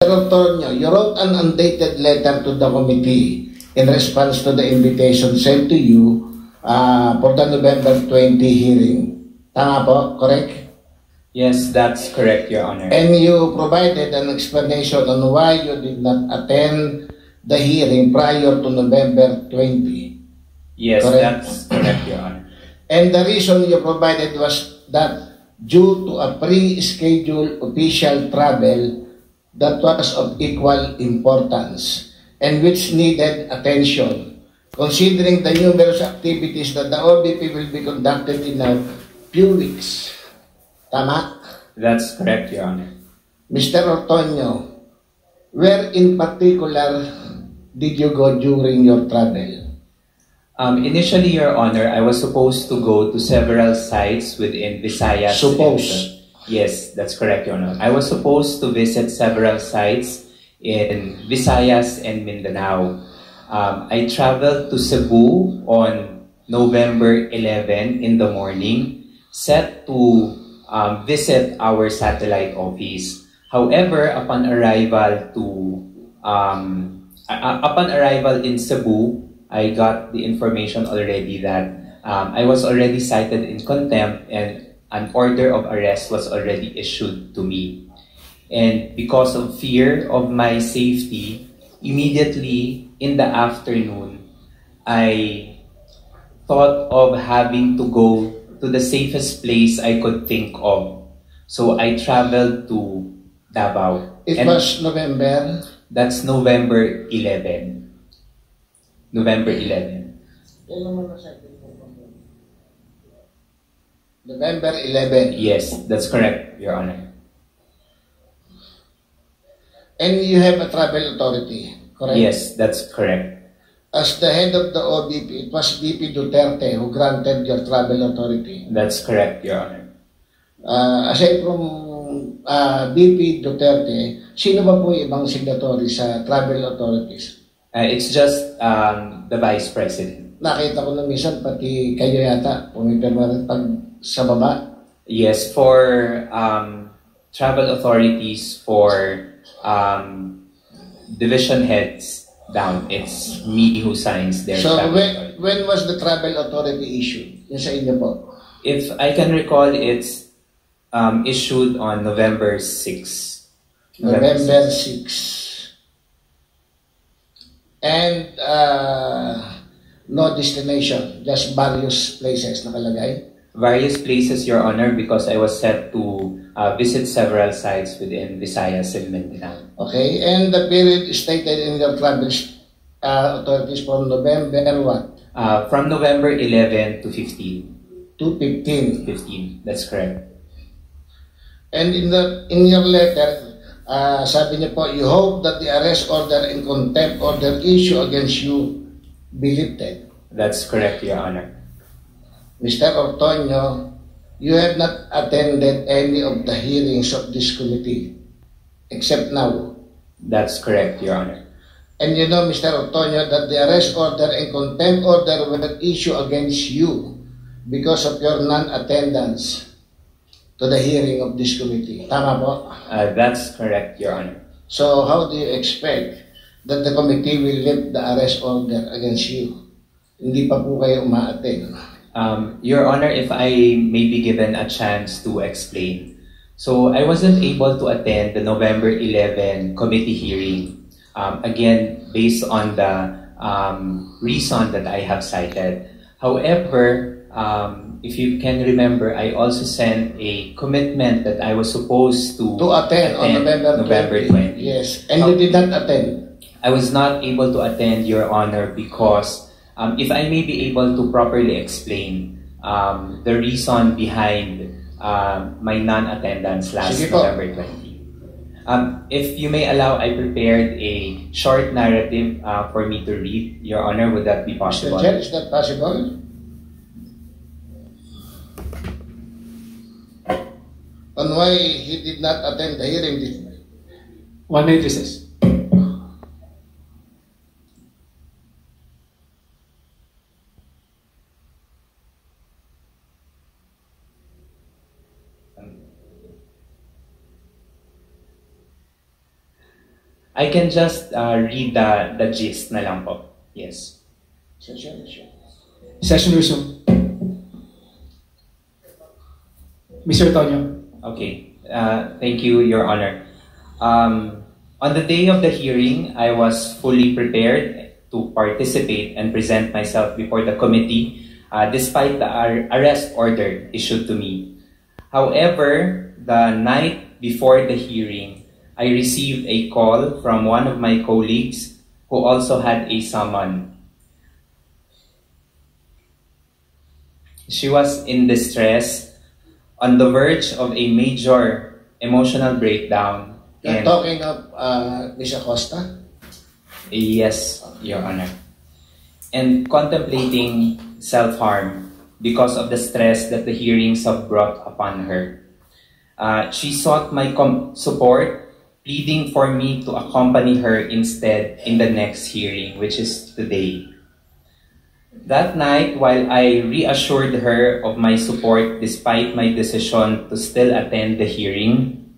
Antonio, you wrote an undated letter to the committee in response to the invitation sent to you for the November 20 hearing. Tama po, correct? Yes, that's correct, Your Honor. And you provided an explanation on why you did not attend the hearing prior to November 20. Yes, correct? That's correct, Your Honor. And the reason you provided was that due to a pre-scheduled official travel that was of equal importance and which needed attention, considering the numerous activities that the OBP will be conducted in a few weeks. Tama? That's correct, Your Honor. Mr. Ortonio, where in particular did you go during your travel? Initially, Your Honor, I was supposed to go to several sites within Visayas. Suppose? Yes, that's correct, Your Honor. I was supposed to visit several sites in Visayas and Mindanao. I traveled to Cebu on November 11 in the morning, set to visit our satellite office. However, upon arrival in Cebu, I got the information already that I was already cited in contempt and an order of arrest was already issued to me. And because of fear of my safety, immediately in the afternoon, I thought of having to go to the safest place I could think of. So I traveled to Davao. It was November? That's November 11. November 11. November 11. Yes, that's correct, Your Honor. And you have a travel authority, correct? Yes, that's correct. As the head of the OBP, it was VP Duterte who granted your travel authority. That's correct, Your Honor. Aside from VP Duterte, sino ba po yung ibang signatory sa travel authorities? It's just the Vice President. Nakita ko na minsan, pati kayo yata, pumipirma rin pag sa baba. Yes, for travel authorities, for division heads down, it's me who signs their So travel authority. when was the travel authority issued? Yung sa inyo po? If I can recall, it's issued on November 6. November 6. And no destination, just various places nakalagay? Various places, Your Honor, because I was set to visit several sites within Visayas and Mindanao. Okay, and the period stated in your travel authorities from November what? From November 11 to 15. To 15. 15, that's correct. And in your letter, sabi niyo po, you hope that the arrest order and contempt order issue against you be lifted. That's correct, Your Honor. Mr. Ortonio, you have not attended any of the hearings of this committee, except now. That's correct, Your Honor. And you know, Mr. Ortonio, that the arrest order and contempt order were issued against you because of your non-attendance to the hearing of this committee. Tama po? That's correct, Your Honor. So how do you expect that the committee will lift the arrest order against you? Hindi pa po kayo uma-attend. Your Honor, if I may be given a chance to explain. So I wasn't able to attend the November 11 committee hearing. Again, based on the reason that I have cited. However, if you can remember, I also sent a commitment that I was supposed to attend on November 20. Yes, and you did not attend. I was not able to attend, Your Honor, because if I may be able to properly explain the reason behind my non-attendance last November 20. If you may allow, I prepared a short narrative for me to read, Your Honor. Would that be possible? Mr. Chair, is that possible? On why he did not attend the hearing? 1 minute recess. I can just read the gist na lang po. Yes. Session resumed. Mr. Tonyo. Okay. Thank you, Your Honor. On the day of the hearing, I was fully prepared to participate and present myself before the committee, despite the arrest order issued to me. However, the night before the hearing, I received a call from one of my colleagues who also had a summon. She was in distress, on the verge of a major emotional breakdown. You're talking of Miss Acosta? Yes, Your Honor. And contemplating self-harm because of the stress that the hearings have brought upon her. She sought my support, pleading for me to accompany her instead in the next hearing, which is today. That night, while I reassured her of my support despite my decision to still attend the hearing,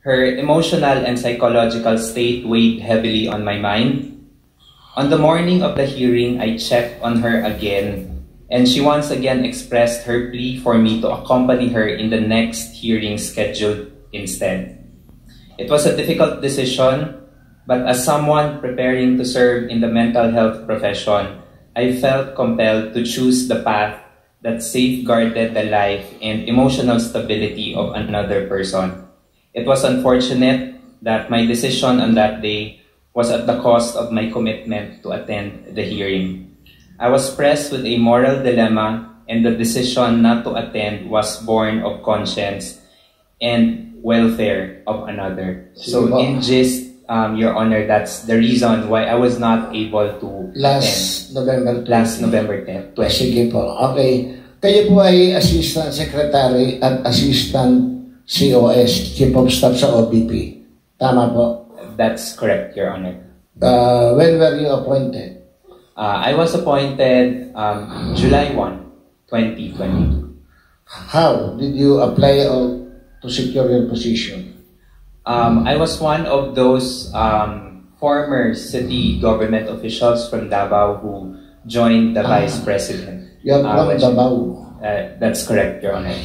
her emotional and psychological state weighed heavily on my mind. On the morning of the hearing, I checked on her again, and she once again expressed her plea for me to accompany her in the next hearing scheduled instead. It was a difficult decision, but as someone preparing to serve in the mental health profession, I felt compelled to choose the path that safeguarded the life and emotional stability of another person. It was unfortunate that my decision on that day was at the cost of my commitment to attend the hearing. I was pressed with a moral dilemma, and the decision not to attend was born of conscience and welfare of another. So in gist, Your Honor, that's the reason why I was not able to Last November 20. Last November 10, 20. Sige po. Okay. Kayo po ay Assistant Secretary at Assistant COS, Chief of Staff sa OBP. Tama po? That's correct, Your Honor. When were you appointed? I was appointed July 1, 2022. How did you apply to secure your position? I was one of those former city government officials from Davao who joined the Vice President. You're from Davao? That's correct, Your Honor.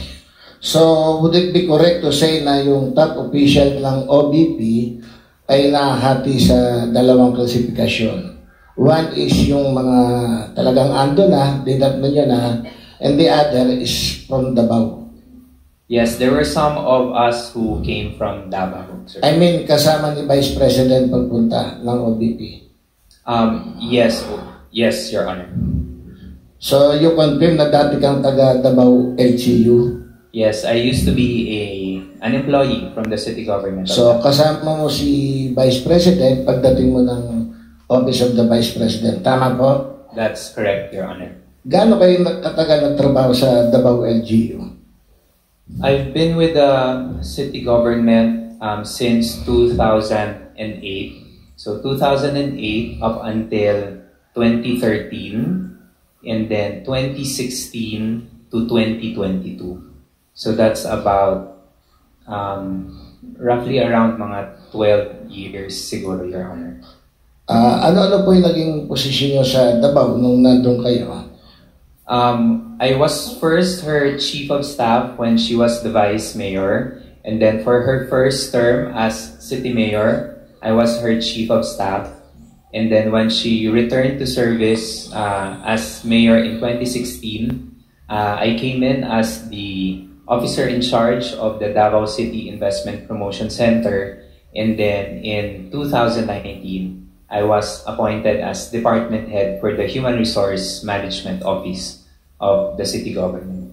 So, would it be correct to say na yung top official ng OBP ay nahati sa dalawang klasifikasyon? One is yung mga talagang ando na, dinatnan nyo na, and the other is from Davao. Yes, there were some of us who came from Davao, sir. I mean, kasama ni Vice President pagpunta ng OBP. Yes, Your Honor. So, you confirm na dati kang taga Davao LGU? Yes, I used to be an employee from the city government. So, kasama mo si Vice President pagdating mo ng Office of the Vice President. Tama po? That's correct, Your Honor. Gaano kayo katagal nagtrabaho sa Davao LGU? I've been with the city government since 2008. So 2008 up until 2013, and then 2016 to 2022. So that's about roughly around mga 12 years siguro, Your Honor. Ano-ano po yung naging posisyon nyo sa Davao nung nandun kayo? I was first her chief of staff when she was the vice mayor, and then for her first term as city mayor, I was her chief of staff. And then when she returned to service as mayor in 2016, I came in as the officer in charge of the Davao City Investment Promotion Center. And then in 2019, I was appointed as department head for the Human Resource Management Office of the city government.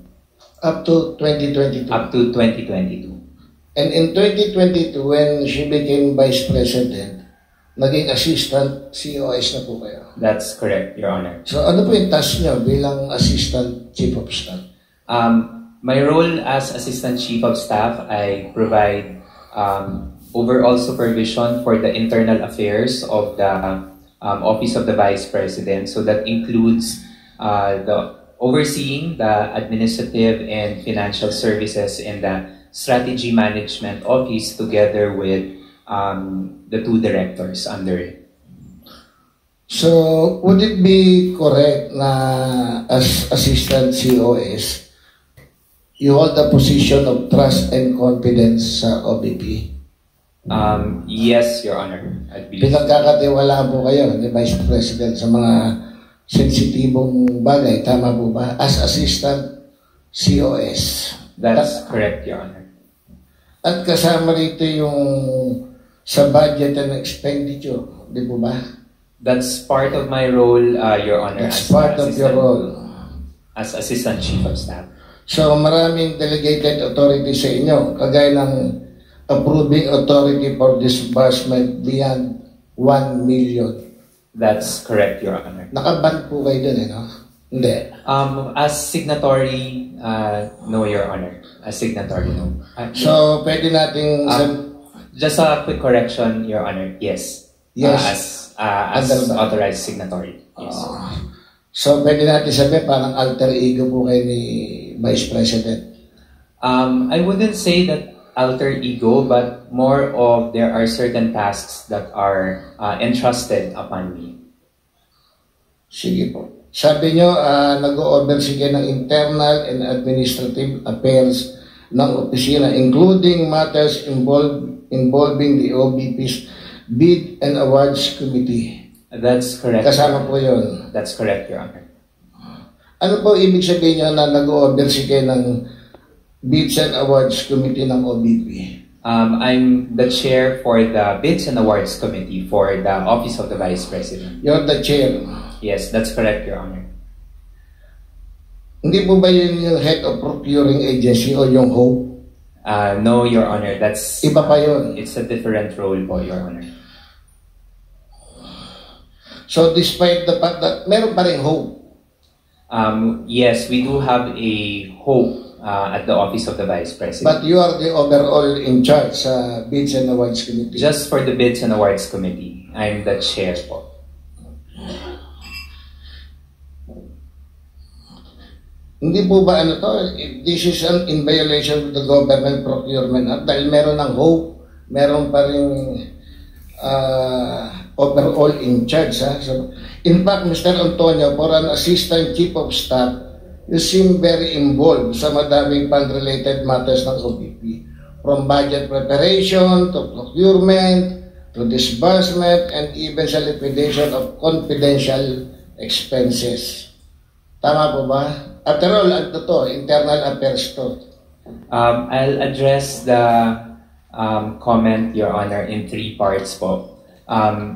Up to 2022? Up to 2022. And in 2022, when she became vice president, naging assistant COS na po kayo? That's correct, Your Honor. So ano po yung task nyo bilang assistant chief of staff? My role as assistant chief of staff, I provide overall supervision for the internal affairs of the Office of the Vice President. So that includes the overseeing the administrative and financial services in the Strategy Management Office, together with the two directors under it. So, would it be correct na as Assistant COS, you hold the position of trust and confidence sa OBP? Yes, Your Honor. I believe. Pinagkakatiwalaan po kayo ni Vice President sa mga sensitibong bagay, tama po ba? As Assistant COS. That's correct, Your Honor. At kasama rito yung sa budget and expenditure, di po ba? That's part of my role, Your Honor. That's part of your role. As Assistant Chief of Staff. So maraming delegated authority sa inyo, kagaya ng approving authority for disbursement beyond 1 million. That's correct, Your Honor. Nakaban po kayo dun, no? Hindi. As signatory, no, Your Honor. As signatory, no. So, pwede nating... Just a quick correction, Your Honor. Yes. Yes. As authorized signatory. Yes. So, pwede natin sabihin parang alter ego po kayo ni Vice President. I wouldn't say that alter ego, but more of there are certain tasks that are entrusted upon me. Sige po. Sabi nyo, nag-o-oversee kayo ng internal and administrative affairs ng opisina, including matters involving the OBP's Bid and Awards Committee. That's correct. Kasama po yun. That's correct, Your Honor. Ano po ibig sabihin nyo na nag-o-oversee kayo ng Bids and Awards Committee ng OBP? I'm the chair for the Bids and Awards Committee for the Office of the Vice President. You're the chair. Yes, that's correct, Your Honor. Hindi po ba yun yung head of procuring agency o yung HOPE? No, Your Honor. That's Iba pa yun. It's a different role po, Your Honor. So despite the fact that meron pa rin HOPE, yes, we do have a HOPE at the Office of the Vice President. but you are the overall in charge sa Bids and Awards Committee. Just for the Bids and Awards Committee, I'm the chair po. Hindi po ba ano to, this is in violation of the Government Procurement Act dahil meron ng HOPE, meron pa rin overall in charge. Ha? So, in fact, Mr. Antonio, for an Assistant Chief of Staff, you seem very involved sa madaming fund-related matters ng OBP. From budget preparation, to procurement, to disbursement, and even sa liquidation of confidential expenses. Tama po ba? After all, ano to? Internal affairs to. I'll address the comment, Your Honor, in 3 parts po.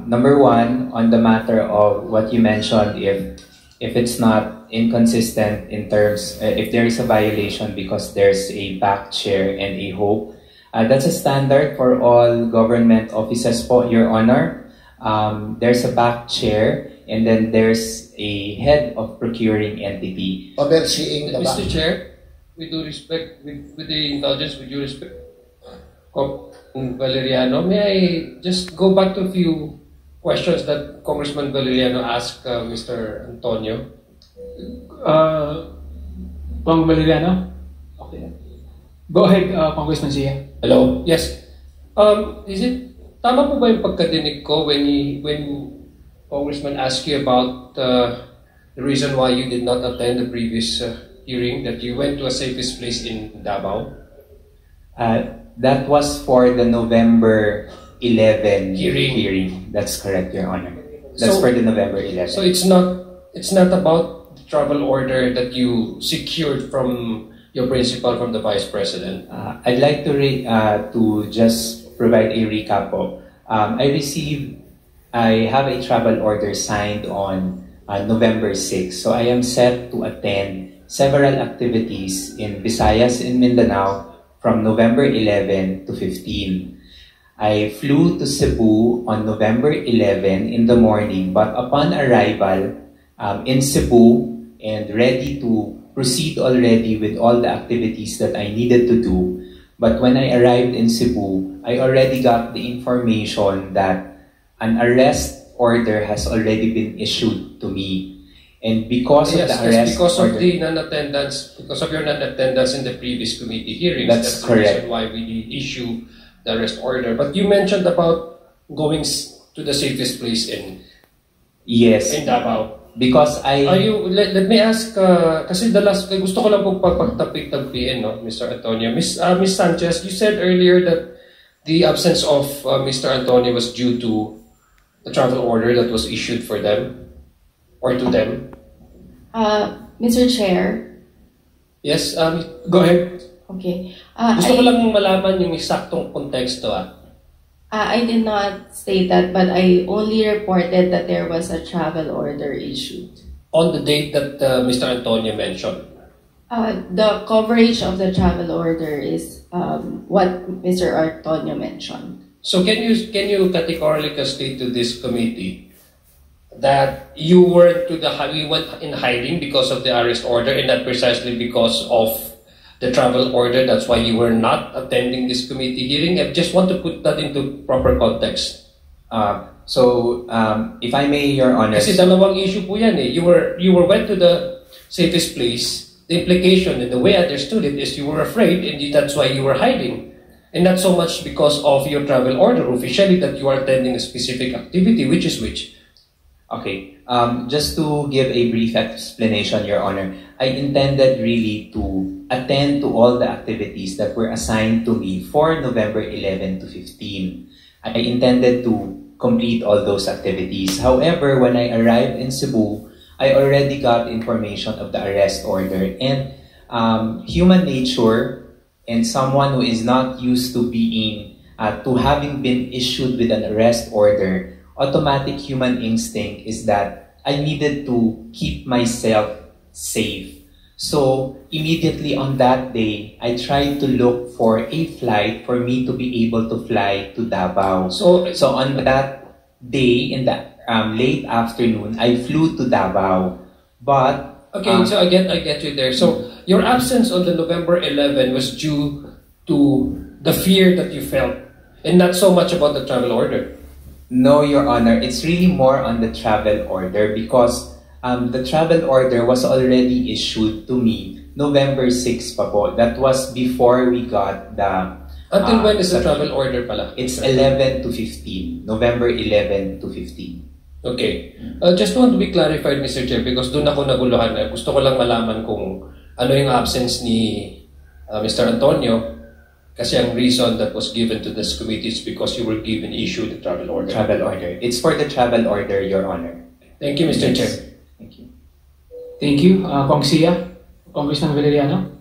Number 1, on the matter of what you mentioned, if it's not inconsistent in terms, if there is a violation because there's a back chair and a HOPE, that's a standard for all government offices po, Your Honor. There's a back chair and then there's a head of procuring entity. Overseeing the Mr. back. Chair, with due respect, with the indulgence, with due respect, Valeriano, may I just go back to a few questions that Congressman Valeriano asked Mr. Antonio? Cong Valeriano? Okay. Go ahead, Congressman Zia. Hello? Yes. Is it tama po ba yung pagkadinig ko when Congressman asked you about the reason why you did not attend the previous hearing, that you went to a safest place in Davao? That was for the November 11 Hearing. hearing. That's correct, Your Honor. That's So- for the November 11. So it's not about the travel order that you secured from your principal, from the Vice President. I'd like to just provide a recap po. I have a travel order signed on November 6. So I am set to attend several activities in Visayas and Mindanao from November 11 to 15. I flew to Cebu on November 11 in the morning, but upon arrival in Cebu and ready to proceed already with all the activities that I needed to do, but when I arrived in Cebu, I already got the information that an arrest order has already been issued to me. And because of the arrest because order, of the non-attendance, because of your non-attendance in the previous committee hearings, That's the correct. reason why we issue the arrest order. But you mentioned about going to the safest place in Yes, Davao. because Are you, let me ask, kasi gusto ko lang pong pagtagpiin, no, Mr. Antonio. Miss Sanchez, you said earlier that the absence of Mr. Antonio was due to the travel order that was issued for them or to them. Mr. Chair. Yes, go ahead. Okay. Gusto ko lang malaman yung eksaktong konteksto. I did not state that, but I only reported that there was a travel order issued. On the date that Mr. Antonio mentioned. The coverage of the travel order is what Mr. Antonio mentioned. So can you categorically state to this committee that you went in hiding because of the arrest order and not precisely because of the travel order? That's why you were not attending this committee hearing. I just want to put that into proper context. If I may, Your Honor. Kasi dalawang issue po yan eh. You went to the safest place. The implication and the way I understood it is you were afraid and that's why you were hiding. And not so much because of your travel order officially that you are attending a specific activity, which is which. Okay, just to give a brief explanation, Your Honor, I intended really to attend to all the activities that were assigned to me for November 11 to 15. I intended to complete all those activities. However, when I arrived in Cebu, I already got information of the arrest order, and human nature and someone who is not used to having been issued with an arrest order, automatic human instinct is that I needed to keep myself safe. So immediately on that day, I tried to look for a flight for me to be able to fly to Davao. So on that day, in the late afternoon, I flew to Davao. But okay, so I get you there. So your absence on the November 11 was due to the fear that you felt, and not so much about the travel order. No, Your Honor, it's really more on the travel order because the travel order was already issued to me November 6 pa po. That was before we got the... Until when is the travel order pala? It's 11 to 15. November 11 to 15. Okay. Just want to be clarified, Mr. Chair, because doon ako naguluhan. Gusto ko lang malaman kung ano yung absence ni Mr. Antonio. Kasi ang reason that was given to this committee is because you were given issue the travel order. Travel order. It's for the travel order, Your Honor. Thank you, Mr. Chair. Thank you. Thank you, Kong Sia. Congressman Valeriano.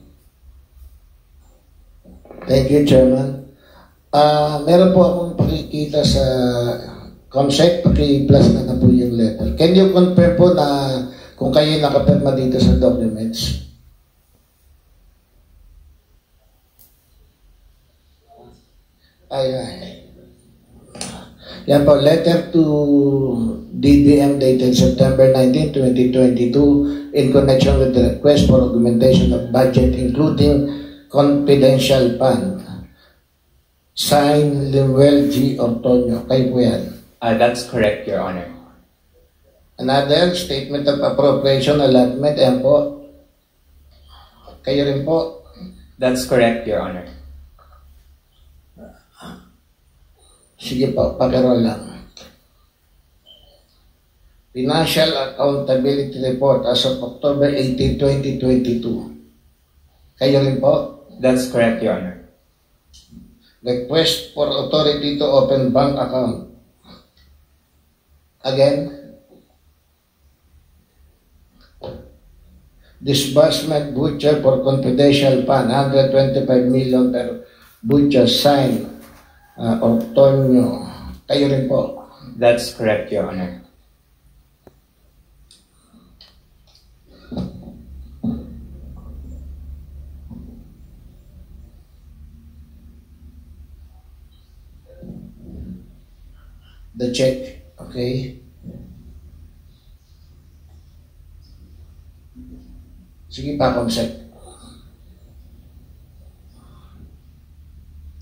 Thank you, Chairman. Meron po akong pakikita sa COMSEC, paki-plus na po yung letter. Can you confirm po na kung kayo nakapirma dito sa documents? Yan po, letter to DBM dated September 19, 2022 in connection with the request for augmentation of budget including confidential fund. Signed, Limuel G. Ortonio. Kayo po yan. That's correct, Your Honor. Another statement of appropriation allotment. Yan po. Kayo rin po. That's correct, Your Honor. Sige po, pakirol lang. Financial Accountability Report as of October 18, 2022. Kayo rin po? That's correct, Your Honor. Request for authority to open bank account. Again. Disbursement voucher for confidential fund, 125 million per voucher signed. Ortonio. Kayo rin po. That's correct, Your Honor. The check. Okay. Sige pa, Comsec.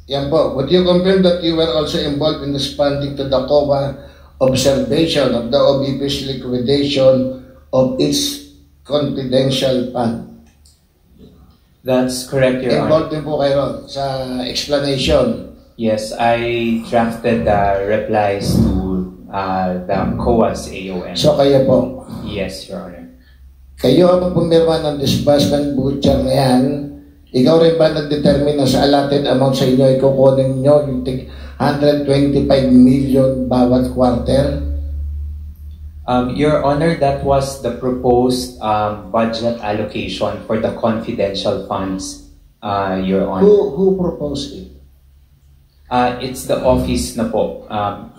Yan po. Would you confirm that you were also involved in responding to the COA observation of the OBP's liquidation of its confidential fund? That's correct, Your Honor. Involved din po kayo ron sa explanation Yes, I drafted the replies to the COA's AOM. So kayo po, Yes, Your Honor. kayo ang pumirma ng disbursement voucher na yan. Ikaw rin ba nag-determine na sa allotted amount sa inyo, ikukunin nyo yung 125 million bawat quarter? Your Honor, that was the proposed budget allocation for the confidential funds, Your Honor. Who proposed it? It's the office na po.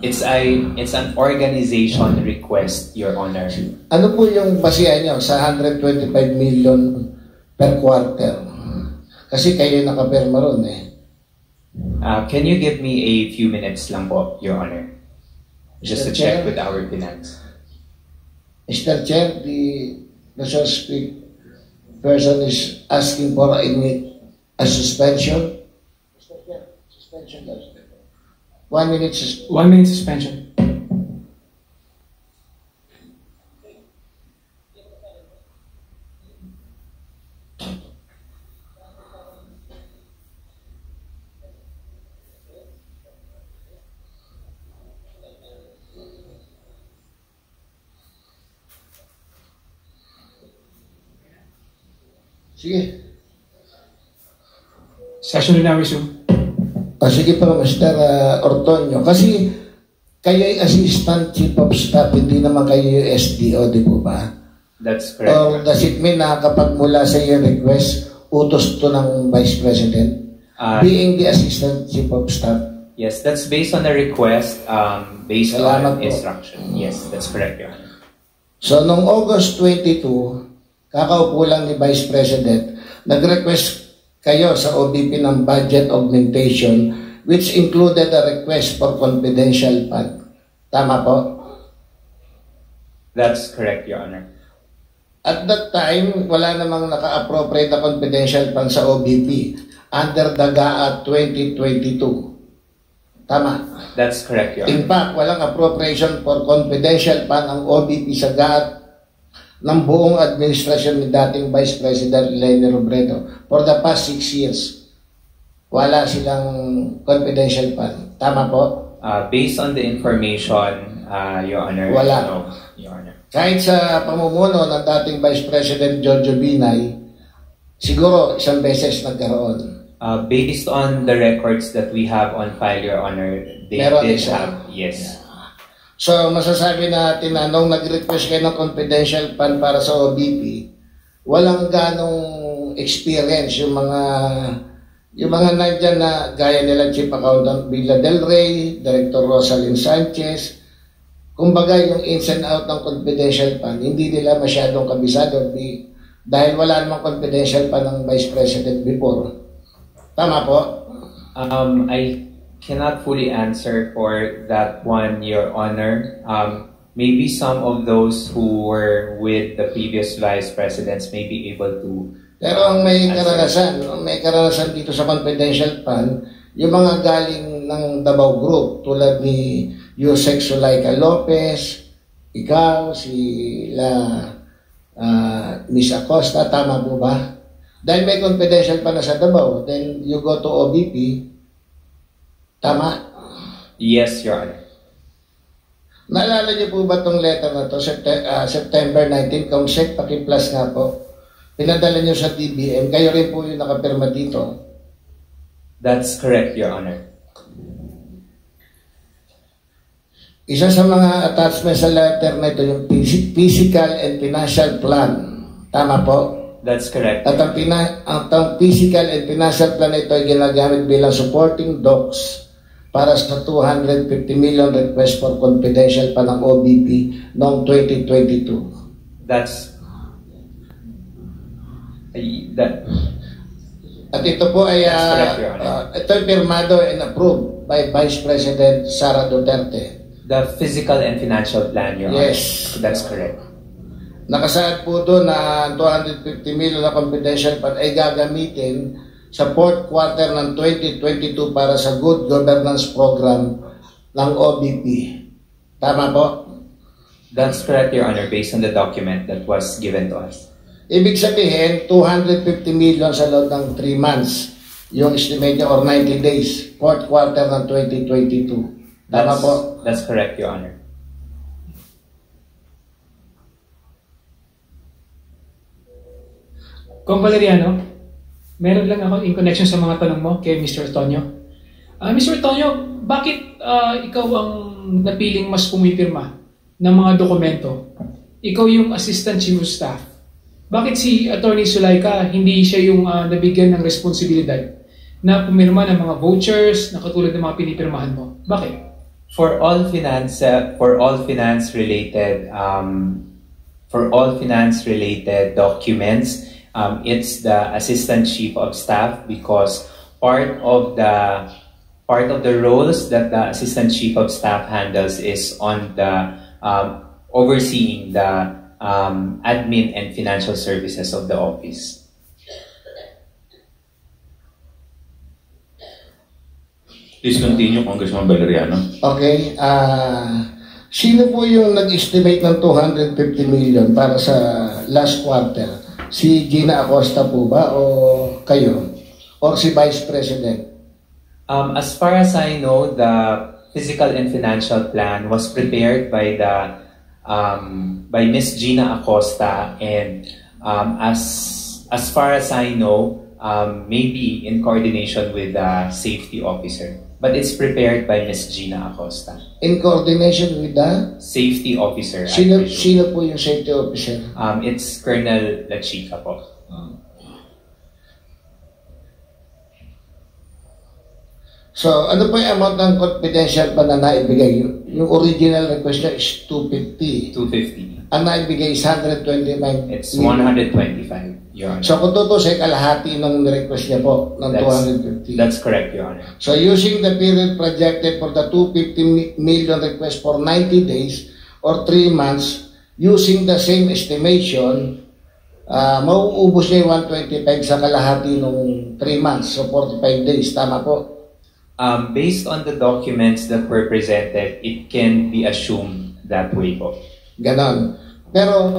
It's an organization request, Your Honor. Ano po yung basihan nyo sa 125 million per quarter? Kasi kayo nakapirma ron eh. Can you give me a few minutes lang po, Your Honor? Just to Mr. Chair? check with our finance. Mr. Chair, the so speak person is asking for a suspension. Mr. Chair, suspension. 1 minute suspension. 1 minute suspension. Sige. Session will now resume. Sige pa, Mr. Ortonio. Kasi kayo ay Assistant Chief of Staff, hindi naman kayo yung SDO, di po ba? That's correct. Or does it mean na kapag mula sa iyo request, utos to ng Vice President? Being the Assistant Chief of Staff? Yes, that's based on a request, based Salamat on po. instruction. Yes, that's correct, Your Honor. So, noong August 22, kakaupo lang ni Vice President, nag-request kayo sa OBP ng budget augmentation which included a request for confidential fund. Tama po? That's correct, Your Honor. At that time, wala namang naka-appropriate na confidential fund sa OBP under the GAA 2022. Tama? That's correct, Your Honor. In fact, walang appropriation for confidential fund ang OBP sa GAA ng buong administrasyon ni dating Vice President Leni Robredo for the past 6 years. Wala silang confidential fund. Tama po? Based on the information, Your Honor, Wala. no, Your Honor. Kahit sa pamumuno ng dating Vice President Jojo Binay, siguro isang beses nagkaroon. Based on the records that we have on file, Your Honor, they Meron did isa. have, yes. So, masasabi natin na nung nag-request kayo ng confidential fund para sa OBP, walang ganong experience yung mga nandyan na gaya nila Chief Accountant Villa Del Rey, Director Rosalind Sanchez. Kumbaga yung ins and out ng confidential fund, hindi nila masyadong kabisado dahil wala namang confidential fund ng Vice President before. Tama po? I cannot fully answer for that one, Your Honor. Maybe some of those who were with the previous vice presidents may be able to. Pero ang may karanasan dito sa confidential fund, yung mga galing ng Davao Group tulad ni Yusek Sulaika Lopez, ikaw, Miss Acosta, tama po ba? Dahil may confidential pa na sa Davao, then you go to OBP, tama? Yes, Your Honor. Naalala niyo po ba itong letter na to September 19, Comsec, paki-plus nga po. Pinadala niyo sa DBM, kayo rin po yung nakapirma dito. That's correct, Your Honor. Isa sa mga attachments sa letter na ito, yung physical and financial plan. Tama po? That's correct. At ang physical and financial plan na ito ay ginagamit bilang supporting docs para sa 250 million request for confidential pa ng OBP noong 2022. At ito po ay ito ay pirmado and approved by Vice President Sara Duterte. The physical and financial plan, Your Honor. Yes. That's correct. Nakasaad po doon na 250 million na confidential fund ay gagamitin sa fourth quarter ng 2022 para sa good governance program ng OBP. Tama po? That's correct, Your Honor, based on the document that was given to us. Ibig sabihin, 250 million sa loob ng 3 months. yung estimate niya, or 90 days, fourth quarter ng 2022. Tama po? That's correct, Your Honor. Kung Valeriano, meron lang ako in connection sa mga tanong mo kay Mr. Tonyo. Mr. Tonyo, bakit ikaw ang napiling mas pumipirma ng mga dokumento? Ikaw yung Assistant Chief of Staff. Bakit si Attorney Zulaika hindi siya yung nabigyan ng responsibilidad na pumirma ng mga vouchers na katulad ng mga pinipirmahan mo? Bakit? For all finance related documents, it's the Assistant Chief of Staff, because part of the roles that the Assistant Chief of Staff handles is on the overseeing the admin and financial services of the office. Please continue, Congressman Valeriano. Okay. Sino po yung nag-estimate ng 250 million para sa last quarter? Si Gina Acosta po ba o kayo? Or si Vice President? As far as I know, the physical and financial plan was prepared by Miss Gina Acosta, and as far as I know, maybe in coordination with the safety officer. But it's prepared by Miss Gina Acosta. In coordination with the? Safety officer. Sino po yung safety officer? It's Colonel La Chica po. So, ano po yung amount ng confidential pa na naibigay? Yung original request niya is 250. 250. Ang naibigay is 129. It's 125, Your Honor. So, kung tutusay, kalahati ng request niya po ng 250. That's correct, Your Honor. So, using the period projected for the 250 million request for 90 days or 3 months, using the same estimation, mauubos niya yung 125 sa kalahati ng 3 months, so 45 days. Tama po? Based on the documents that were presented, it can be assumed that way po. Ganon. Pero,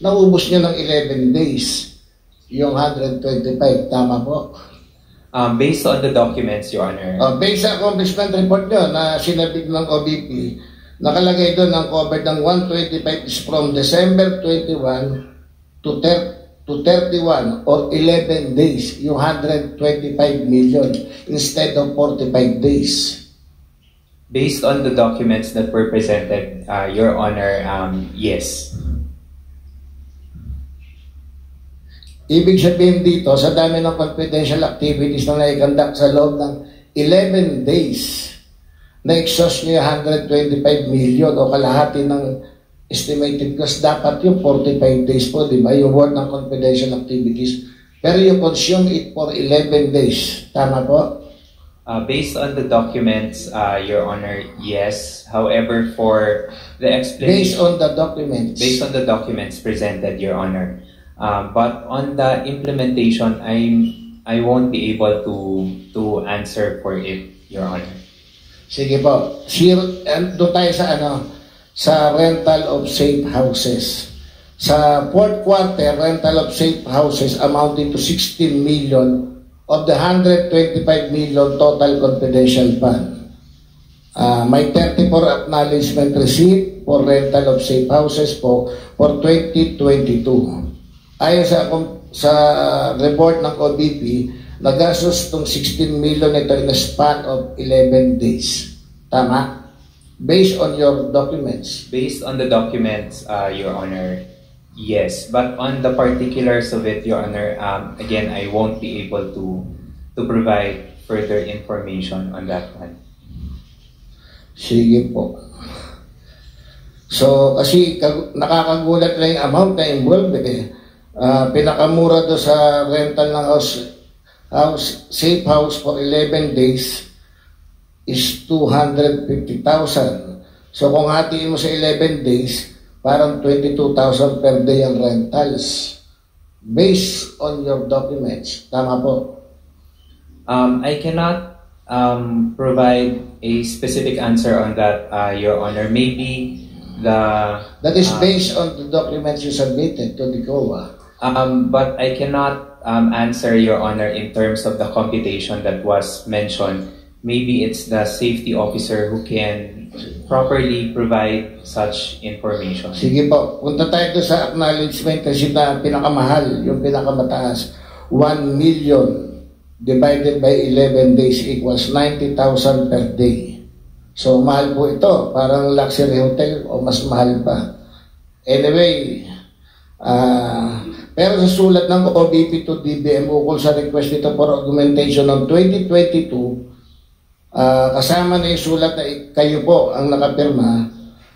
naubos niya ng 11 days yung 125. Tama po? Based on the documents, Your Honor. Based sa accomplishment report nyo na sinabit ng OBP, nakalagay doon ang covered ng 125 is from December 21 to 31 or 11 days, yung 125 million instead of 45 days. Based on the documents that were presented, Your Honor, yes. Ibig sabihin dito, sa dami ng confidential activities na naikandak sa loob ng 11 days, na-exhaust nyo yung 125 million o kalahati ng estimated cost. Dapat yung 45 days po, di ba? Yung worth ng confidential activities. Pero you consume it for 11 days. Tama po? Based on the documents, Your Honor, yes. However, for the explanation... Based on the documents presented, Your Honor. But on the implementation, I won't be able to answer for it, Your Honor. Sige po. Doon tayo sa rental of safe houses. Sa fourth quarter, rental of safe houses amounting to 16 million of the 125 million total confidential fund. May 34 acknowledgement receipt for rental of safe houses po for 2022. Ayon sa report ng OBP, nagastos itong 16 million ito in a span of 11 days. Tama? Based on your documents. Based on the documents, Your Honor, yes. But on the particulars of it, Your Honor, again, I won't be able to provide further information on that one. Sige po. So, kasi nakakagulat na yung amount na involved eh. Pinakamura do sa rental ng safe house for 11 days is 250,000. So kung hatiin mo sa 11 days, parang 22,000 per day ang rentals. Based on your documents. Tama po? I cannot provide a specific answer on that, Your Honor. Maybe that is based on the documents you submitted to the COA. But I cannot answer, Your Honor, in terms of the computation that was mentioned. Maybe it's the safety officer who can properly provide such information. Sige po, punta tayo doon sa acknowledgement kasi na pinakamahal, yung pinakamataas. 1 million divided by 11 days equals 90,000 per day. So, mahal po ito. Parang luxury hotel o mas mahal pa. Anyway, pero sa sulat ng OBP to DBM ukol sa request nito for augmentation ng 2022, kasama na yung sulat na kayo po ang nakapirma,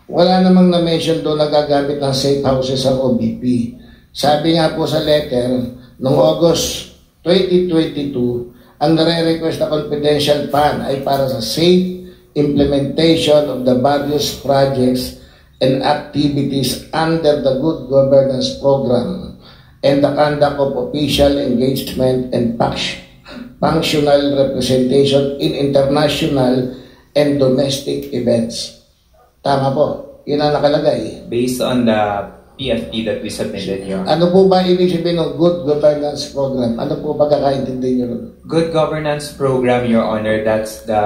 wala namang na-mention doon na gagamit ng safe houses ang OBP. Sabi nga po sa letter, noong August 2022, ang nare-request na confidential fund ay para sa safe implementation of the various projects and activities under the Good Governance Program and the conduct of official engagement and functional representation in international and domestic events. Tama po. Yun ang nakalagay. Based on the PFP that we submitted, Your Honor. Ano po ba ibig sabihin ng Good Governance Program? Ano po pagkakaintindi nyo ron? Good Governance Program, Your Honor, that's the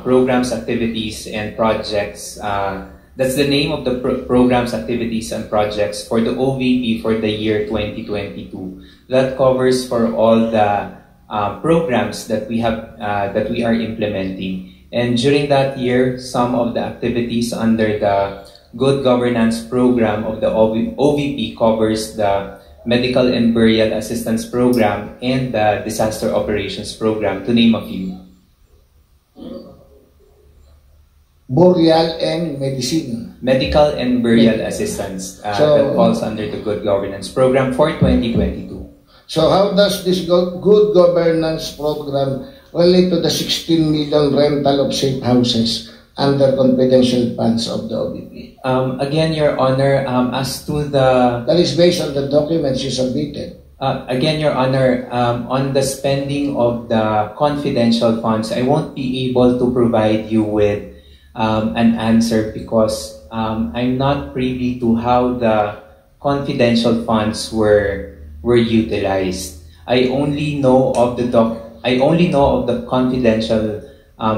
programs, activities, and projects. That's the name of the programs, activities, and projects for the OVP for the year 2022. That covers for all the programs that we have that we are implementing. And during that year, some of the activities under the Good Governance Program of the OVP covers the Medical and Burial Assistance Program and the Disaster Operations Program, to name a few. Burial and medicine. Medical and Burial Assistance that falls under the Good Governance Program for 2022. So how does this Good Governance Program relate to the 16 million rental of safe houses under confidential funds of the OVP? Again, Your Honor, as to the... That is based on the documents you submitted. Again, Your Honor, on the spending of the confidential funds, I won't be able to provide you with an answer because I'm not privy to how the confidential funds were utilized. I only know of the confidential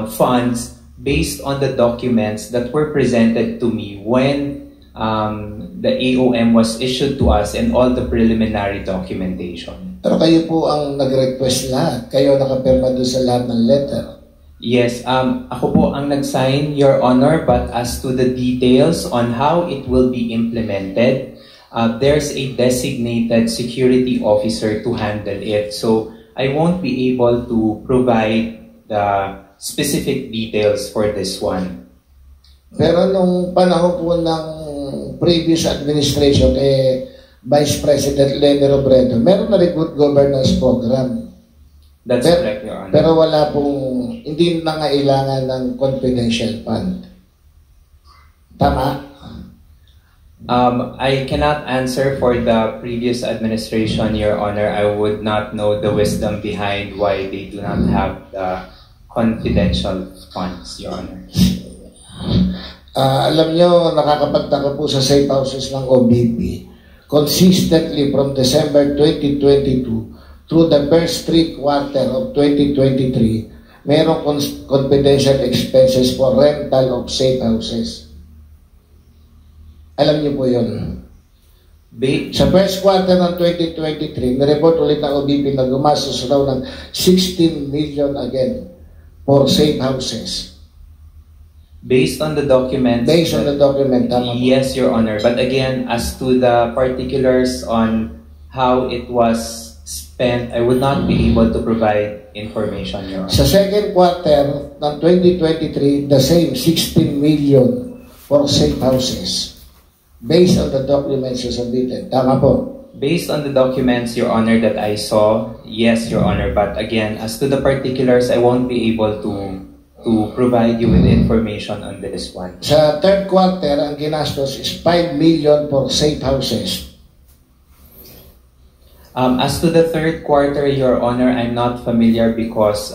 funds based on the documents that were presented to me when the AOM was issued to us and all the preliminary documentation. Pero kayo po ang nag-request lahat. Kayo nakapirma doon sa lahat ng letter. Yes, ako po ang nag-sign, Your Honor, but as to the details on how it will be implemented, there's a designated security officer to handle it. So I won't be able to provide the specific details for this one. Pero nung panahon po ng previous administration, Vice President Leni Robredo, meron na rin Good Governance Program. That's correct, Your Honor. Pero wala pong, hindi nangailangan ng confidential fund. Tama? I cannot answer for the previous administration, Your Honor. I would not know the wisdom behind why they do not have the confidential funds, Your Honor. Alam nyo, nakakapagtaka po sa safe houses ng OBP. Consistently from December 2022 through the first 3 quarters of 2023, mayroong confidential expenses for rental of safe houses. Alam niyo po yun. Sa first quarter ng 2023, nireport ulit ng OBP na gumastos raw ng 16 million again for safe houses. Based on the documents. Based on the document. Yes, Your Honor. But again, as to the particulars on how it was spent, I would not be able to provide information, Your Honor. Sa second quarter ng 2023, the same 16 million for safe houses. Based on the documents you submitted. Tama po. Based on the documents, Your Honor, that I saw, yes, Your Honor. But again, as to the particulars, I won't be able to provide you with information on this one. Sa third quarter, ang ginastos is 5 million for safe houses. As to the third quarter, Your Honor, I'm not familiar because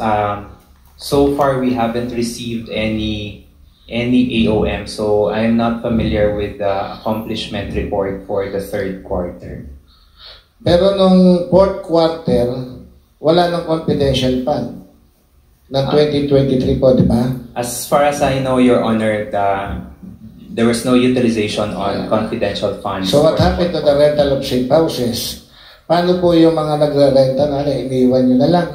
so far we haven't received any AOM, so I'm not familiar with the accomplishment report for the third quarter. Pero nung fourth quarter, wala ng confidential fund na 2023 po, di ba? As far as I know, Your Honor, there was no utilization on confidential funds. So what happened to the rental of safe houses? Paano po yung mga nagre-renta na iniwan nyo na lang?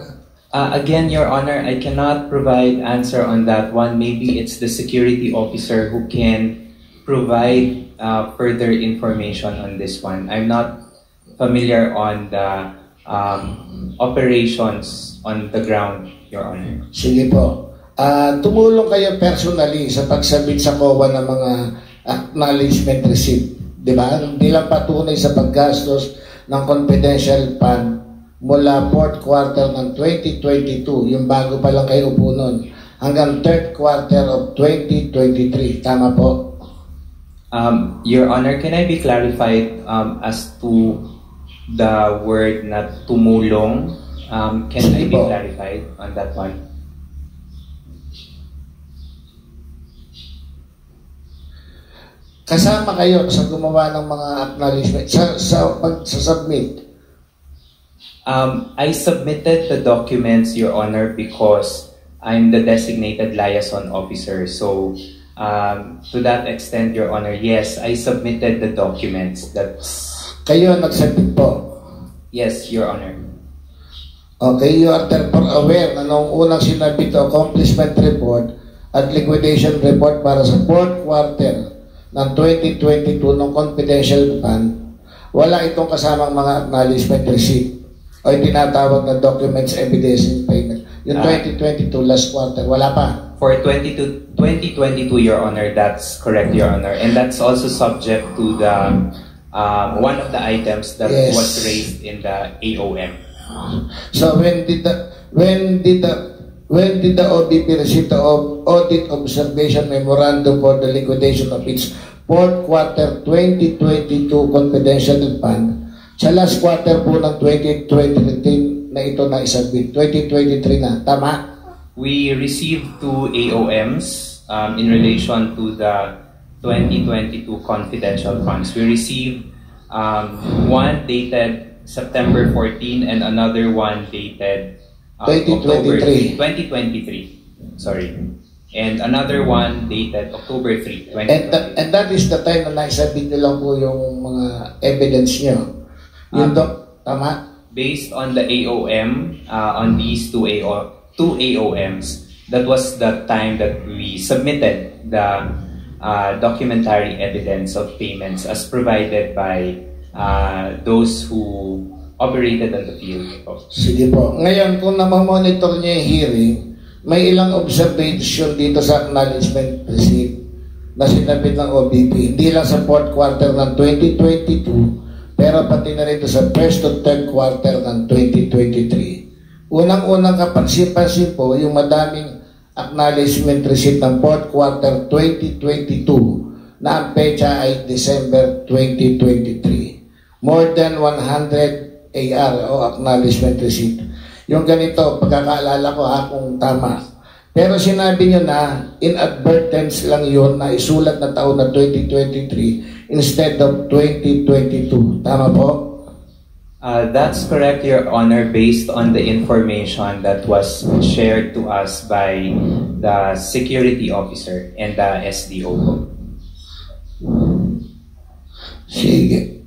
Again, Your Honor, I cannot provide answer on that one. Maybe it's the security officer who can provide further information on this one. I'm not familiar on the operations on the ground, Your Honor. Sige po. Tumulong kayo personally sa pagsabit sa COA ng mga acknowledgement receipt. Di ba? Hindi lang patunay sa paggastos ng confidential fund mula fourth quarter ng 2022, yung bago pa lang kayo upo nun, hanggang third quarter of 2023. Tama po? Your Honor, can I be clarified as to the word na tumulong? Can I be clarified on that one? Kasama kayo sa gumawa ng mga acknowledgement, sa submit. I submitted the documents, Your Honor, because I'm the designated liaison officer. So, to that extent, Your Honor, yes, I submitted the documents. Kayo nagsubmit po? Yes, Your Honor. Okay, you are therefore aware na noong unang sinabi ito, accomplishment report at liquidation report para sa fourth quarter ng 2022 ng confidential fund, wala itong kasamang mga acknowledgement receipt o yung tinatawag na documents evidencing payment. Yung 2022 last quarter, wala pa. For 2022, Your Honor, that's correct, Your Honor. And that's also subject to the one of the items that was raised in the AOM. So when did the OBP receive the audit observation memorandum for the liquidation of its fourth quarter 2022 confidential fund sa last quarter po ng 2023 na ito na isabit? 2023 na, tama? We received 2 AOMs in relation to the 2022 confidential funds. We received one dated September 14 and another one dated October 2023. Sorry. And another one dated October 3, 2023. And that is the time na naisabit nyo lang po yung mga evidence nyo. Yung tama? Based on the AOM, on these two AOMs, that was the time that we submitted the documentary evidence of payments as provided by those who operated on the field. Sige po. Ngayon, kung namamonitor niyo yung hearing, may ilang observation dito sa acknowledgement receipt na sinabit ng OBP. Hindi lang sa fourth quarter ng 2022, pero pati na rito sa first to third quarter ng 2023. Unang-unang kapansin-pansin po yung madaming acknowledgement receipt ng fourth quarter 2022 na ang pecha ay December 2023. More than 100 AR o acknowledgement receipt. Yung ganito, pagkakaalala ko kung tama. Pero sinabi nyo na inadvertence lang yun na isulat na taon na 2023 instead of 2022. Tama po? That's correct, Your Honor, based on the information that was shared to us by the security officer and the SDO. Sige.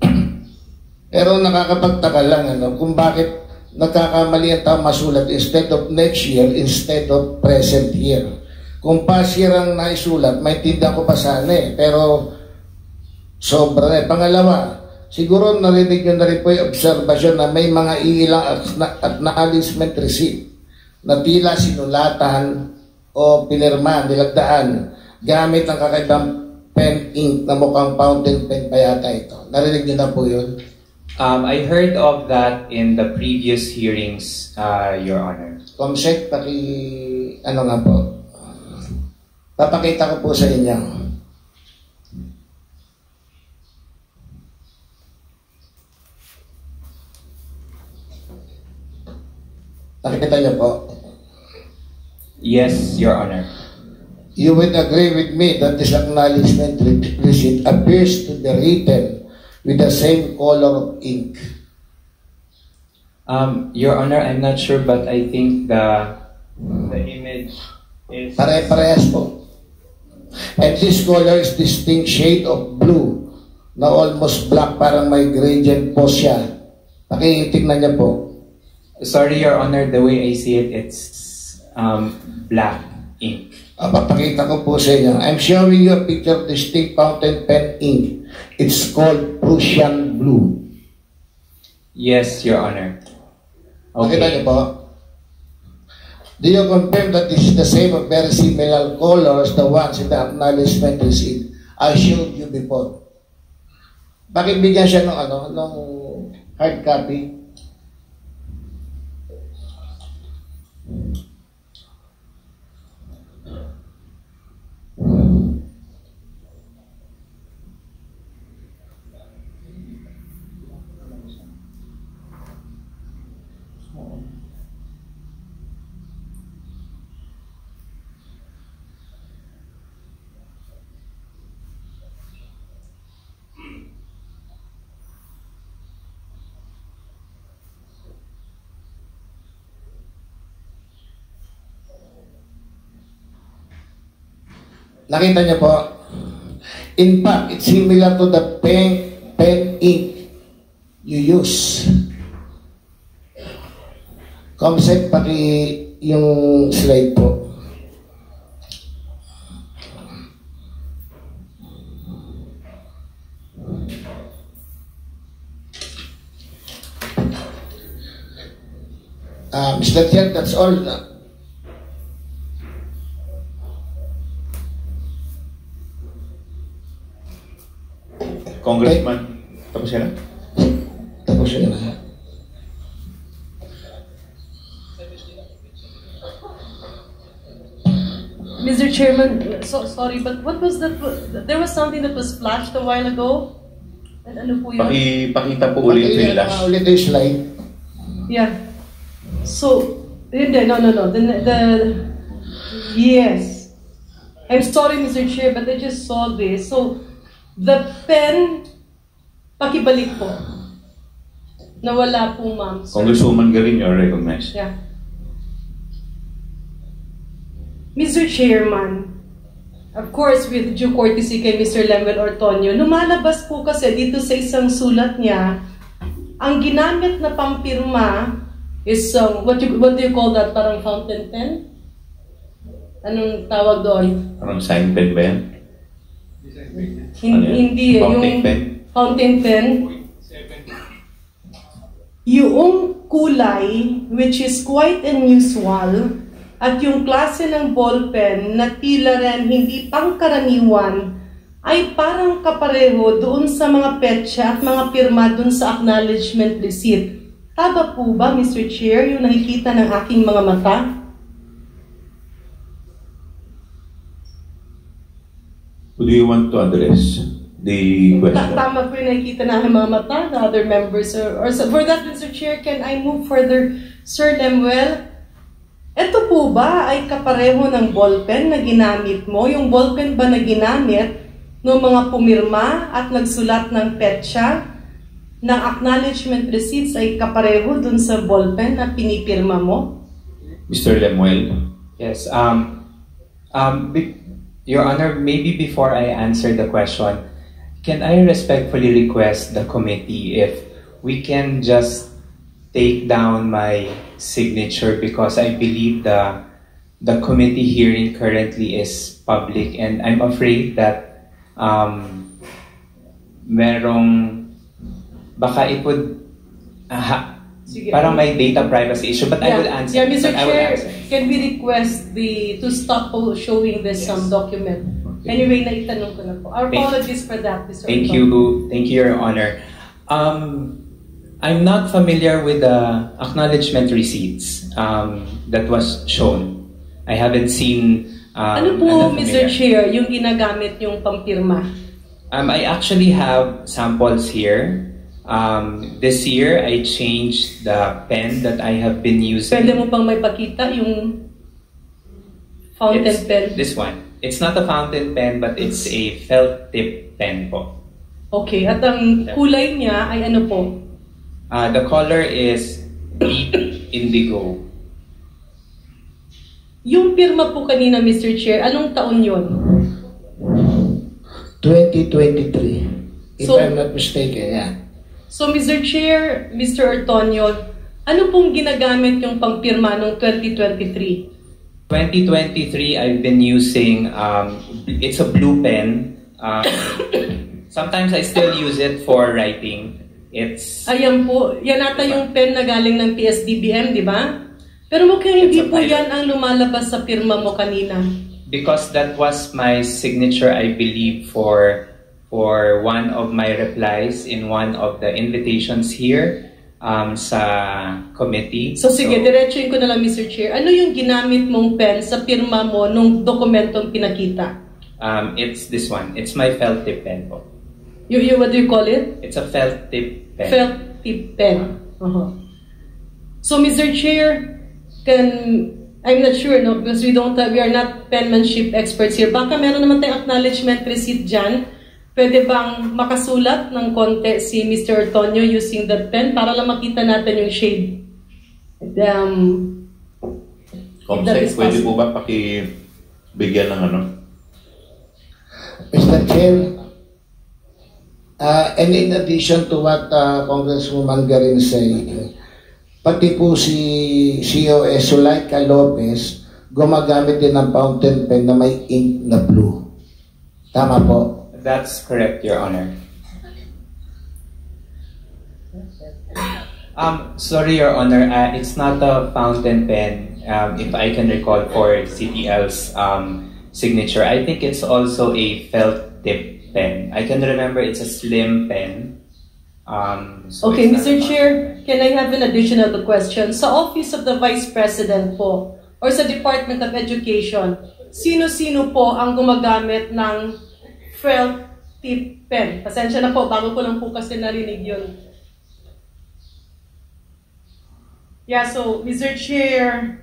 Pero nakakapagtaka lang kung bakit nagkakamali ang tao masulat instead of next year, instead of present year. Kung past year ang naisulat, may tinda ko pa sana pero sobra na. Pangalawa, siguro narinig nyo na rin po yung observation na may mga ilang acknowledgement receipt na tila sinulatan o pinirma, nilagdaan gamit ang kakaibang pen ink na mukhang fountain pen pa yata ito. Narinig nyo na po yun? I heard of that in the previous hearings, Your Honor. Comsec, ano nga po? Papakita ko po sa inyo. Nakikita niyo po? Yes, Your Honor. You would agree with me that this acknowledgement receipt appears to be written with the same color of ink Your Honor, I'm not sure, but I think the image is... Pare-parehas po. And this color is distinct shade of blue na almost black, parang may gradient po siya. Pakitingnan niya po. Sorry, Your Honor, the way I see it, it's black ink. Papakita ko po sa inyo. I'm showing you a picture of distinct fountain pen ink. It's called Prussian blue. Yes, Your Honor. Pakita Okay. niyo po. Do you confirm that this is the same or very similar colors the ones in the acknowledgement receipt I showed you before? Bakit bigyan siya ng hard copy? Nakita niyo po? In fact, it's similar to the pen ink you use. Comsec, yung slide po. Mr. Chair, that's all. Congressman, tapos yan na? Tapos yun na. Mr. Chairman, sorry, but what was that? There was something that was flashed a while ago. And ano po yun? Pakita po ulit yung flash. Ulit yung slide. Yeah. So, no. Yes. I'm sorry, Mr. Chair, but I just saw this. So, the pen, pakibalik po. Nawala po, ma'am. Congresswoman Garin, you're recognized. Yeah. Mr. Chairman, of course, with due courtesy kay Mr. Lemuel Ortonio, lumalabas po kasi dito sa isang sulat niya, ang ginamit na pampirma is, what do you call that? Parang fountain pen? Anong tawag doon? Parang sign pen ba yan? Hindi, Fountain yung pen? fountain pen. Yung kulay, which is quite unusual, at yung klase ng ballpen na tila rin hindi pangkaraniwan, ay parang kapareho doon sa mga petsa at mga pirma doon sa acknowledgement receipt. Tama po ba, Mr. Chair, yung nakikita ng aking mga mata? Who do you want to address the question? Tama po yung nakikita ng aking mga mata, the other members. Or for that, Mr. Chair, can I move further? Sir Lemuel, ito po ba ay kapareho ng ballpen na ginamit mo? Yung ballpen ba na ginamit ng mga pumirma at nagsulat ng petsa ng acknowledgement receipts ay kapareho dun sa ballpen na pinipirma mo? Mr. Lemuel. Yes. Your Honor, maybe before I answer the question, can I respectfully request the committee if we can just take down my signature, because I believe the committee hearing currently is public, and I'm afraid that baka it would parang may data privacy issue, but I will answer. Yeah, Mr. I will Chair, answer. can we request to stop showing this document? Okay. Anyway, naitanong ko na po. Our apologies for that, Mr. Thank Orton. you, Your Honor. I'm not familiar with the acknowledgement receipts that was shown. I haven't seen. Ano po, I'm not Mr. familiar. Chair, yung ginagamit yung pampirma? I actually have samples here. This year, I changed the pen that I have been using. Pwede mo bang may pakita yung fountain It's pen? this one. It's not a fountain pen, but it's a felt tip pen po. Okay, at ang kulay niya ay ano po? The color is deep indigo. Yung pirma po kanina, Mr. Chair, anong taon yon? 2023, if So- I'm not mistaken, yeah. So, Mr. Chair, Mr. Ortonio, ano pong ginagamit yung pangpirma noong 2023? 2023, I've been using, it's a blue pen. Sometimes I still use it for writing. It's Ayan po, yan ata yung pen na galing ng PSDBM, di ba? Pero mukhang hindi It's a po pilot. yan ang lumalabas sa pirma mo kanina. because that was my signature, I believe, for one of my replies in one of the invitations here sa committee. So sige, diretsuin ko na lang, Mr. Chair. Ano yung ginamit mong pen sa pirma mo nung dokumentong pinakita? It's this one. It's my felt tip pen po. What do you call it? It's a felt tip pen. Felt tip pen. So, Mr. Chair, I'm not sure, no, because we are not penmanship experts here. Baka meron naman tayong acknowledgement receipt dyan. Pwede bang makasulat ng konti si Mr. Ortonio using that pen para lang makita natin yung shade? Comsec, pwede po ba pakibigyan ng ano? Mr. Chair, and in addition to what Congresswoman Garin said, pati po si COS Zulaika Lopez gumagamit din ng fountain pen na may ink na blue. Tama po? That's correct, Your Honor. Sorry, Your Honor. It's not a fountain pen. If I can recall for CTL's signature, I think it's also a felt tip pen. I can remember it's a slim pen. So Okay, it's not Mr. a Chair, can I have an additional question? Sa Office of the Vice President po, or sa Department of Education, sino-sino po ang gumagamit ng felt tip pen? Pasensya na po, bago ko lang po kasi narinig yun. Yeah, so, Mr. Chair,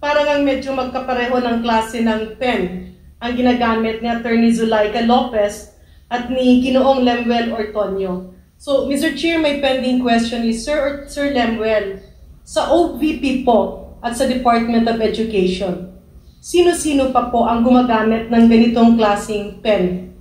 parang ang medyo magkapareho ng klase ng pen ang ginagamit ni Attorney Zulaika Lopez at ni Ginoong Lemuel Ortonio. So, Mr. Chair, my pending question is, Sir Lemuel, sa OVP po at sa Department of Education, sino-sino pa po ang gumagamit ng ganitong klaseng pen?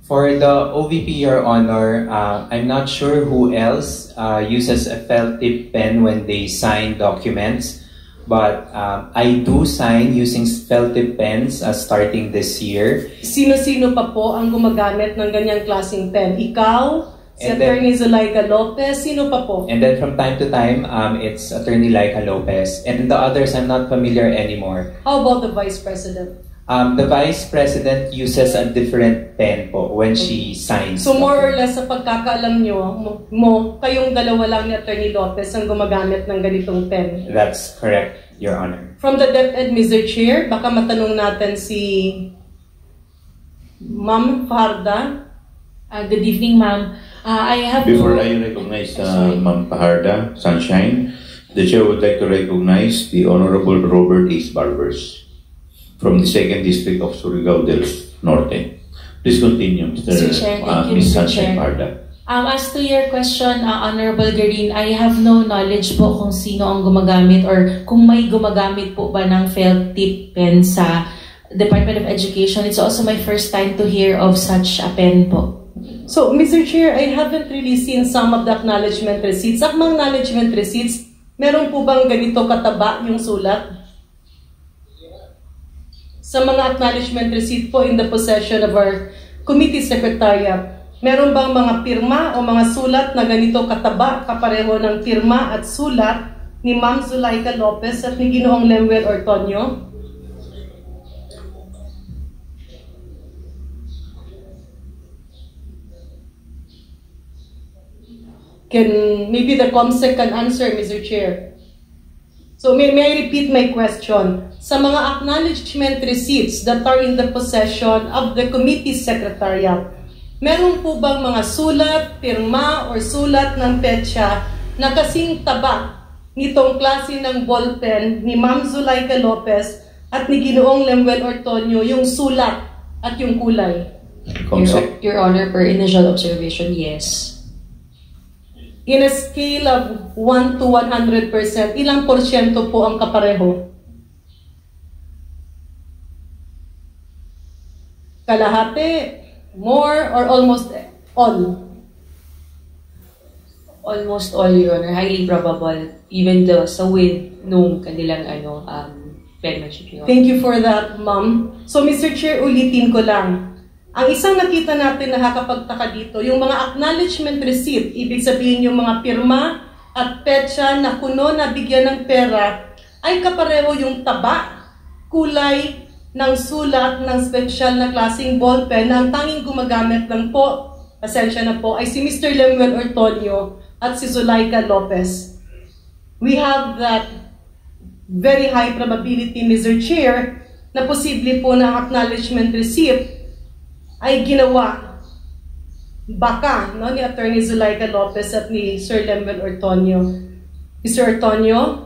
For the OVP, Your Honor, I'm not sure who else uses a felt tip pen when they sign documents, but I do sign using felt tip pens starting this year. Sino-sino pa po ang gumagamit ng ganyang klaseng pen? Ikaw, si And then- Attorney Zulaika Lopez, sino pa po? And then from time to time, it's Attorney Laika Lopez. And the others, I'm not familiar anymore. How about the Vice President? The Vice President uses a different pen po when she signs. So more or less sa pagkakaalam nyo, kayong dalawa lang ni Attorney Lopez ang gumagamit ng ganitong pen. That's correct, Your Honor. From the DepEd, Mr. Chair, baka matanong natin si Ma'am Farda. Good evening, ma'am. I have Before no... I recognize Sorry. Ma'am Paharda Sunshine, the Chair would like to recognize the Honorable Robert Ace Barbers from the 2nd District of Surigao del Norte. Please continue, Mr. Chair, thank you, Ms. Mr. Sunshine Chair. Paharda. As to your question, Honorable Garin, I have no knowledge po kung sino ang gumagamit or kung may gumagamit po ba ng felt tip pen sa Department of Education. It's also my first time to hear of such a pen po. So, Mr. Chair, I haven't really seen some of the acknowledgement receipts. Sa mga acknowledgement receipts, meron po bang ganito kataba yung sulat? Sa mga acknowledgement receipt po in the possession of our committee secretariat, meron bang mga pirma o mga sulat na ganito kataba, kapareho ng pirma at sulat ni Ma'am Zulaika Lopez at ni Ginoong Lemuel Ortonio? Maybe the COMSEC can answer, Mr. Chair. So may I repeat my question? Sa mga acknowledgement receipts that are in the possession of the committee secretariat, meron po bang mga sulat, pirma, or sulat ng petsa na kasing taba nitong klase ng ballpen ni Ma'am Zulaika Lopez at ni Ginoong Lemuel Ortonio, yung sulat at yung kulay? Comsec. Your Honor, per initial observation, yes. In a scale of 1 to 100%, ilang porsyento po ang kapareho? Kalahati, more, or almost all? Almost all, Your Honor. Highly probable. Even sa with nung kanilang penmanship, Your Honor. Thank you for that, Ma'am. So, Mr. Chair, ulitin ko lang. Ang isang nakita natin nakakapagtaka dito, yung mga acknowledgement receipt, ibig sabihin yung mga pirma at petsa na kuno na bigyan ng pera, ay kapareho yung taba, kulay ng sulat ng special na klaseng ballpen na ang tanging gumagamit lang po, pasensya na po, ay si Mr. Lemuel Ortonio at si Zulaika Lopez. We have that very high probability, Mr. Chair, na posible po na acknowledgement receipt ay ginawa baka ni Attorney Zulaika Lopez at ni Sir Lemuel Ortonio. Mr. Ortonio,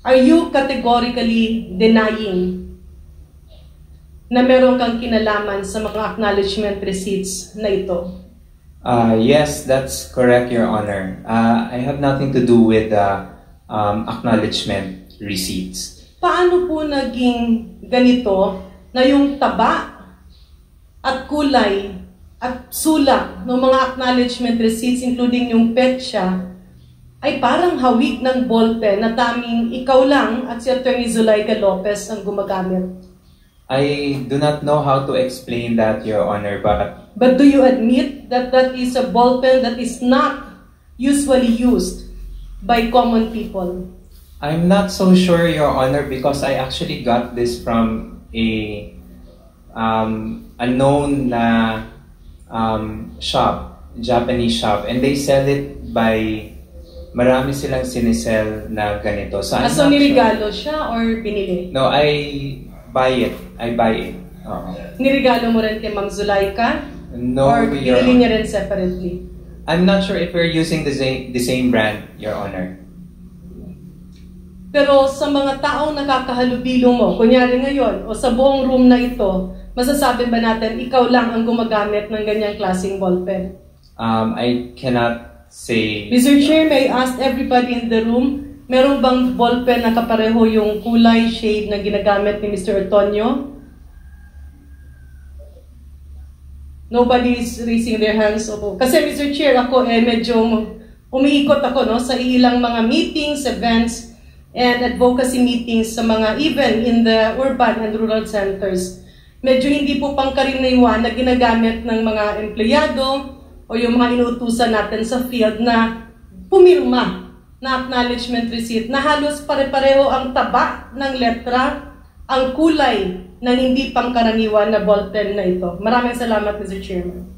are you categorically denying na meron kang kinalaman sa mga acknowledgement receipts na ito? Yes, that's correct, Your Honor. I have nothing to do with acknowledgement receipts. Paano po naging ganito na yung taba at kulay at sulat ng mga acknowledgement receipts, including yung petsa, ay parang hawig ng ballpen na taming ikaw lang at si Attorney Zulaika Lopez ang gumagamit? I do not know how to explain that, Your Honor, But do you admit that that is a ballpen that is not usually used by common people? I'm not so sure, Your Honor, because I actually got this from a known na shop, Japanese shop, and they sell it by, marami silang sinisell na ganito. So, So nirigalo siya or binili? No, I buy it. Oo. Nirigalo mo rin kay Ma'am Zulaika? No, Or Your binili niya Honor. rin separately? I'm not sure if we're using the same brand, Your Honor. Pero sa mga taong nakakahalubilo mo, kunyari ngayon, o sa buong room na ito, masasabi ba natin, ikaw lang ang gumagamit ng ganyang klaseng ballpen? I cannot say... Mr. Chair, may I ask everybody in the room, meron bang ballpen na kapareho yung kulay shade na ginagamit ni Mr. Ortonio? Nobody is raising their hands. Kasi Mr. Chair, ako medyo umiikot ako sa ilang mga meetings, events, and advocacy meetings sa mga, even in the urban and rural centers. Medyo hindi po pangkaraniwan na ginagamit ng mga empleyado o yung mga inuutusan natin sa field na pumirma na acknowledgement receipt na halos pare-pareho ang taba ng letra, ang kulay ng hindi pangkaraniwan na ballpen na ito. Maraming salamat, Mr. Chairman.